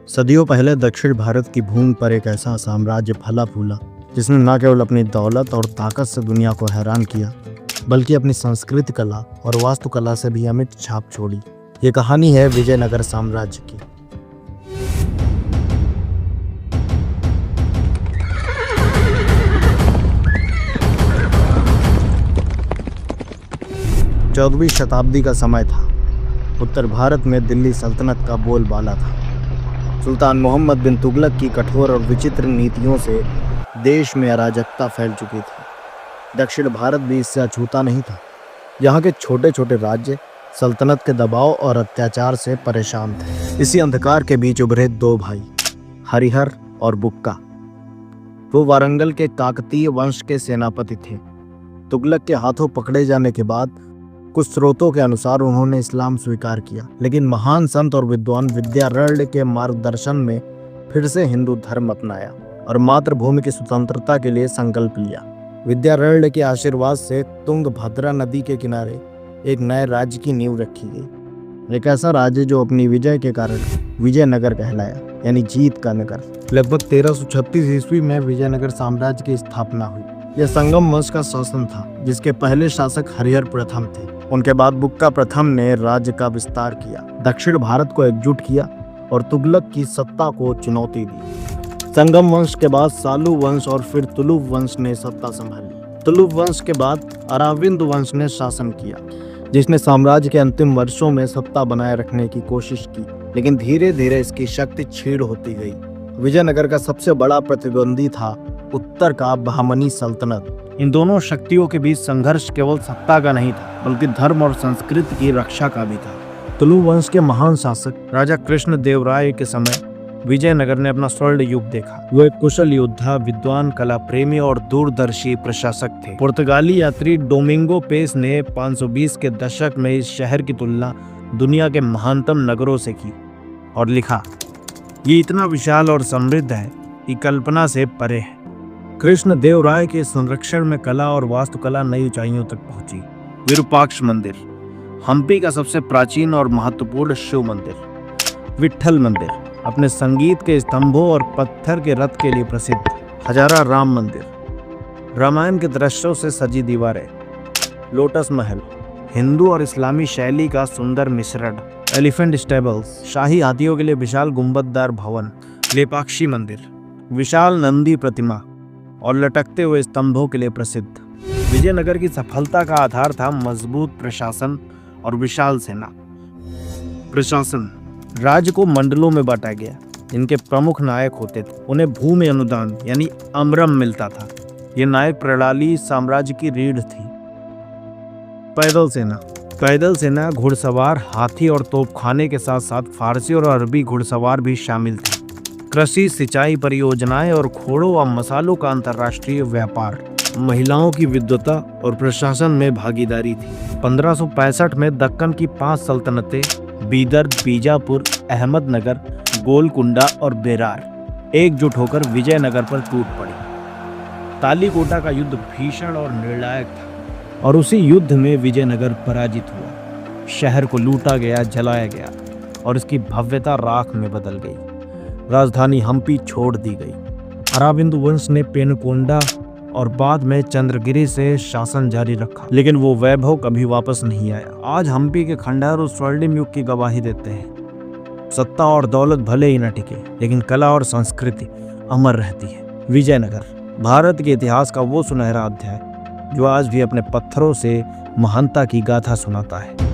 सदियों पहले दक्षिण भारत की भूमि पर एक ऐसा साम्राज्य फला फूला जिसने न केवल अपनी दौलत और ताकत से दुनिया को हैरान किया, बल्कि अपनी संस्कृति कला और वास्तुकला से भी अमिट छाप छोड़ी। ये कहानी है विजयनगर साम्राज्य की। चौदहवीं शताब्दी का समय था। उत्तर भारत में दिल्ली सल्तनत का बोलबाला था। सुल्तान मोहम्मद बिन तुगलक की कठोर और विचित्र नीतियों से देश में अराजकता फैल चुकी थी। दक्षिण भारत भी इससे अछूता नहीं था। यहाँ के छोटे छोटे राज्य सल्तनत के दबाव और अत्याचार से परेशान थे। इसी अंधकार के बीच उभरे दो भाई, हरिहर और बुक्का। वो वारंगल के काकतीय वंश के सेनापति थे। तुगलक के हाथों पकड़े जाने के बाद कुछ स्रोतों के अनुसार उन्होंने इस्लाम स्वीकार किया, लेकिन महान संत और विद्वान विद्यारण्य के मार्गदर्शन में फिर से हिंदू धर्म अपनाया और मातृभूमि की स्वतंत्रता के लिए संकल्प लिया। विद्यारण्य के आशीर्वाद से तुंगभद्रा नदी के किनारे एक नए राज्य की नींव रखी गई। एक ऐसा राज्य जो अपनी विजय के कारण विजयनगर कहलाया, यानी जीत का नगर। लगभग 1336 ईस्वी में विजयनगर साम्राज्य की स्थापना हुई। यह संगम वंश का शासन था, जिसके पहले शासक हरिहर प्रथम थे। उनके बाद बुक्का प्रथम ने राज्य का विस्तार किया, दक्षिण भारत को एकजुट किया और तुगलक की सत्ता को चुनौती दी। संगम वंश के बाद सालू वंश और फिर तुलुव वंश ने सत्ता संभाली। तुलुव वंश के बाद अराविंद वंश ने शासन किया, जिसने साम्राज्य के अंतिम वर्षों में सत्ता बनाए रखने की कोशिश की, लेकिन धीरे धीरे इसकी शक्ति क्षीण होती गई। विजयनगर का सबसे बड़ा प्रतिद्वंदी था उत्तर का बहमनी सल्तनत। इन दोनों शक्तियों के बीच संघर्ष केवल सत्ता का नहीं था, बल्कि धर्म और संस्कृति की रक्षा का भी था। तुलु वंश के महान शासक राजा कृष्ण देव राय के समय विजयनगर ने अपना स्वर्ण युग देखा। वो एक कुशल योद्धा, विद्वान, कला प्रेमी और दूरदर्शी प्रशासक थे। पुर्तगाली यात्री डोमिंगो पेस ने 520 के दशक में इस शहर की तुलना दुनिया के महानतम नगरों से की और लिखा, ये इतना विशाल और समृद्ध है कि कल्पना से परे है। कृष्ण देव राय के संरक्षण में कला और वास्तुकला नई ऊंचाइयों तक पहुंची। विरूपाक्ष मंदिर, हम्पी का सबसे प्राचीन और महत्वपूर्ण शिव मंदिर। विट्ठल मंदिर, अपने संगीत के स्तंभों और पत्थर के रथ के लिए प्रसिद्ध। हजारा राम मंदिर, रामायण के दृश्यों से सजी दीवारें। लोटस महल, हिंदू और इस्लामी शैली का सुंदर मिश्रण। एलिफेंट स्टेबल्स, शाही हाथियों के लिए विशाल गुंबददार भवन। लेपाक्षी मंदिर, विशाल नंदी प्रतिमा और लटकते हुए स्तंभों के लिए प्रसिद्ध। विजयनगर की सफलता का आधार था मजबूत प्रशासन और विशाल सेना। प्रशासन, राज्य को मंडलों में बांटा गया। इनके प्रमुख नायक होते थे। उन्हें भूमि अनुदान यानी अमरम मिलता था। यह नायक प्रणाली साम्राज्य की रीढ़ थी। पैदल सेना, घुड़सवार, हाथी और तोपखाने के साथ साथ फारसी और अरबी घुड़सवार भी शामिल थे। कृषि, सिंचाई परियोजनाएं और खोड़ों व मसालों का अंतर्राष्ट्रीय व्यापार। महिलाओं की विद्वता और प्रशासन में भागीदारी थी। 1565 में दक्कन की 5 सल्तनतें बीदर, बीजापुर, अहमदनगर, गोलकुंडा और बेरार एकजुट होकर विजयनगर पर टूट पड़ी। तालीकोटा का युद्ध भीषण और निर्णायक था और उसी युद्ध में विजयनगर पराजित हुआ। शहर को लूटा गया, जलाया गया और इसकी भव्यता राख में बदल गई। राजधानी हम्पी छोड़ दी गई। अराविंद वंश ने पेनकोंडा और बाद में चंद्रगिरी से शासन जारी रखा, लेकिन वो वैभव कभी वापस नहीं आया। आज हम्पी के खंडहर उस स्वर्णिम युग की गवाही देते हैं। सत्ता और दौलत भले ही न टिके, लेकिन कला और संस्कृति अमर रहती है। विजयनगर भारत के इतिहास का वो सुनहरा अध्याय जो आज भी अपने पत्थरों से महानता की गाथा सुनाता है।